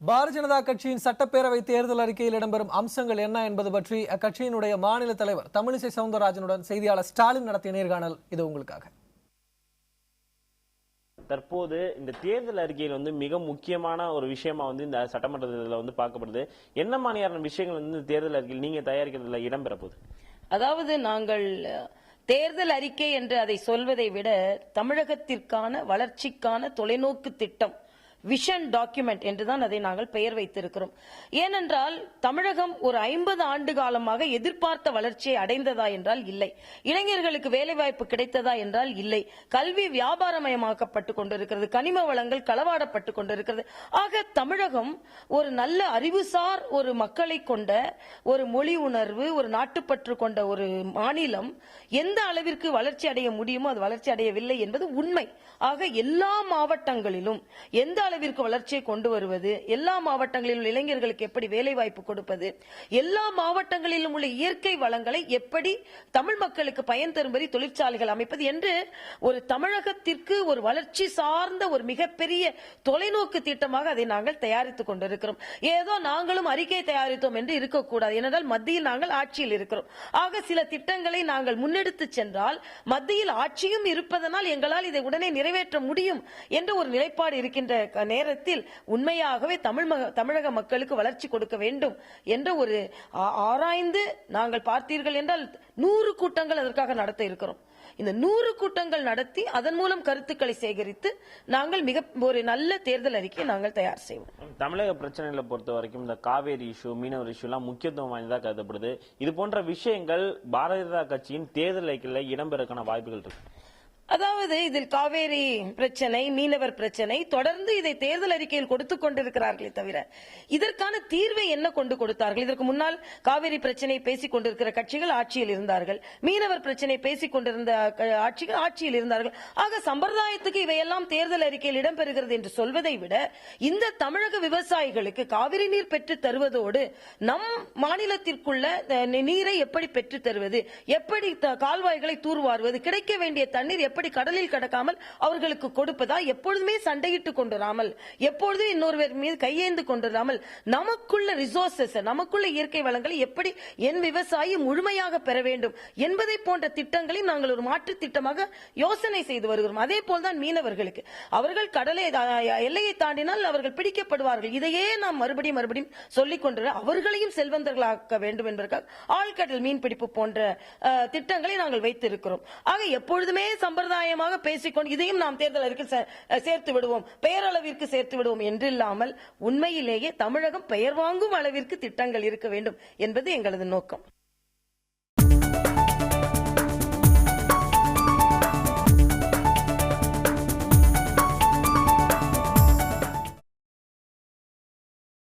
பாரதிய ஜனதா கட்சியின் சட்டப்பேரவை தேர்தல் அறிக்கையில் இடம்பெறும் அம்சங்கள் என்ன என்பது பற்றி அக்கட்சியினுடைய மாநில தலைவர் தமிழிசை சவுந்தரராஜனுடன் செய்தியாளர் ஸ்டாலின் நடத்திய நேர்காணல் இது உங்களுக்காக. தற்போது இந்த தேர்தல் அறிக்கையில் மிக முக்கியமான ஒரு விஷயமா இந்த சட்டமன்ற தேர்தலில் பார்க்கப்படுது. என்ன மாதிரியான விஷயங்கள் இந்த தேர்தல் அறிக்கையில் நீங்க தயாரிக்கிறதுல இடம்பெற போகுது? அதாவது நாங்கள் தேர்தல் அறிக்கை என்று அதை சொல்வதை விட தமிழகத்திற்கான வளர்ச்சிக்கான தொலைநோக்கு திட்டம் விஷன் டாக்குமெண்ட் என்றுதான் அதை நாங்கள் பெயர் வைத்திருக்கிறோம். ஏனென்றால் தமிழகம் ஒரு 50 ஆண்டு காலமாக எதிர்பார்த்த வளர்ச்சியை அடைந்ததா என்றால் இல்லை. இளைஞர்களுக்கு வேலைவாய்ப்பு கிடைத்ததா என்றால் இல்லை. கல்வி வியாபாரமயமாக்கப்பட்டுக் கொண்டிருக்கிறது. கனிம வளங்கள் களவாடப்பட்டுக் கொண்டிருக்கிறது. ஆக தமிழகம் ஒரு நல்ல அறிவுசார் ஒரு மக்களை கொண்ட ஒரு மொழி உணர்வு, ஒரு நாட்டுப்பற்று கொண்ட ஒரு மாநிலம் எந்த அளவிற்கு வளர்ச்சி அடைய முடியுமோ அது வளர்ச்சி அடையவில்லை என்பது உண்மை. ஆக எல்லா மாவட்டங்களிலும் எந்த அளவிற்கு வளர்ச்சியை கொண்டு வருவது, எல்லா மாவட்டங்களிலும் இளைஞர்களுக்கு எப்படி வேலை வாய்ப்பு கொடுப்பது, எல்லா மாவட்டங்களிலும் உள்ள இயற்கை வளங்களை எப்படி தமிழ் மக்களுக்கு பயன் தரும்படி தொழிற்சாலைகள் அமைப்பது என்று ஒரு தமிழகத்திற்கு ஒரு வளர்ச்சி சார்ந்த ஒரு மிகப்பெரிய தொலைநோக்கு திட்டமாக அதை நாங்கள் தயாரித்துக் கொண்டிருக்கிறோம். ஏதோ நாங்களும் அறிக்கை தயாரித்தோம் என்று இருக்கக்கூடாது. ஏனென்றால் மத்தியில் நாங்கள் ஆட்சியில் இருக்கிறோம். ஆக சில திட்டங்களை நாங்கள் முன்னெடுத்து சென்றால் மத்தியில் ஆட்சியும் இருப்பதனால் எங்களால் இதை உடனே நிறைவேற்ற முடியும் என்ற ஒரு நிலைப்பாடு இருக்கின்ற நேரத்தில் உண்மையாகவே தமிழக மக்களுக்கு வளர்ச்சி கொடுக்க வேண்டும் என்ற ஒரு ஆராய்ந்து நாங்கள் பார்த்தீர்கள் என்றால் 100 கூட்டங்கள் அதற்காக நடத்த இருக்கிறோம். இந்த 100 கூட்டங்கள் நடத்தி அதன் மூலம் கருத்துக்களை சேகரித்து நாங்கள் மிக ஒரு நல்ல தேர்தல் அறிக்கையை நாங்கள் தயார் செய்வோம். தமிழக பிரச்சனைகளை பொறுத்த வரைக்கும் இந்த காவேரி இஷ்யூ, மீனவர் இஷ்யூ எல்லாம் முக்கியத்துவம் வாய்ந்ததாக கருதப்படுது. இது போன்ற விஷயங்கள் பாரதிய ஜனதா கட்சியின் தேர்தல் அறிக்கையில் இடம்பெறக்கான வாய்ப்புகள் இருக்கு. அதாவது இதில் காவேரி பிரச்சனை, மீனவர் பிரச்சனை தொடர்ந்து இதை தேர்தல் அறிக்கையில் கொடுத்துக் கொண்டிருக்கிறார்களே தவிர இதற்கான தீர்வை என்ன கொண்டு கொடுத்தார்கள்? இதற்கு முன்னால் காவேரி பிரச்சனையை பேசிக் கொண்டிருக்கிற கட்சிகள் ஆட்சியில் இருந்தார்கள். மீனவர் பிரச்சனையை பேசிக் கொண்டிருந்த ஆட்சிகள் ஆட்சியில் இருந்தார்கள். ஆக சம்பிரதாயத்துக்கு இவையெல்லாம் தேர்தல் அறிக்கையில் இடம்பெறுகிறது என்று சொல்வதை விட இந்த தமிழக விவசாயிகளுக்கு காவிரி நீர் பெற்று தருவதோடு நம் மாநிலத்திற்குள்ள நீரை எப்படி பெற்று தருவது, எப்படி கால்வாய்களை தூர்வாருவது, கிடைக்க வேண்டிய தண்ணீர் எப்படி கடலில் கடக்காமல் அவர்களுக்கு கொடுப்பதா, எப்பொழுதுமே சண்டையிட்டுக் கொண்டிராமல், எப்பொழுதும் இன்னொருவர் மீது கையேந்து கொண்டிராமல் நமக்குள்ள ரிசோர்சஸ், நமக்குள்ள இயற்கை வளங்களை எப்படி என் விவசாயி முழுமையாக பெற வேண்டும் என்பதை போன்ற திட்டங்களை நாங்கள் ஒரு மாற்று திட்டமாக யோசனை செய்து வருகிறோம். அதே போல்தான் மீனவர்களுக்கு அவர்கள் கடலை எல்லையை தாண்டினால் அவர்கள் பிடிக்கப்படுவார்கள். இதையே நாம் மறுபடியும் சொல்லிக் கொண்டு அவர்களையும் செல்வந்தர்களாக்க வேண்டும் என்பதற்காக ஆழ்கடல் மீன்பிடிப்பு போன்ற திட்டங்களை நாங்கள் வைத்திருக்கிறோம். ஆக எப்பொழுதுமே சம்பிரதாயமாக பேசிக்கொண்டு இதையும் நாம் தேர்தல் அறிக்கையில் சேர்த்து விடுவோம், பெயரளவிற்கு சேர்த்து விடுவோம் என்றில்லாமல் உண்மையிலேயே தமிழகம் பெயர் வாங்கும் அளவிற்கு திட்டங்கள் இருக்க வேண்டும் என்பது எங்களது நோக்கம்.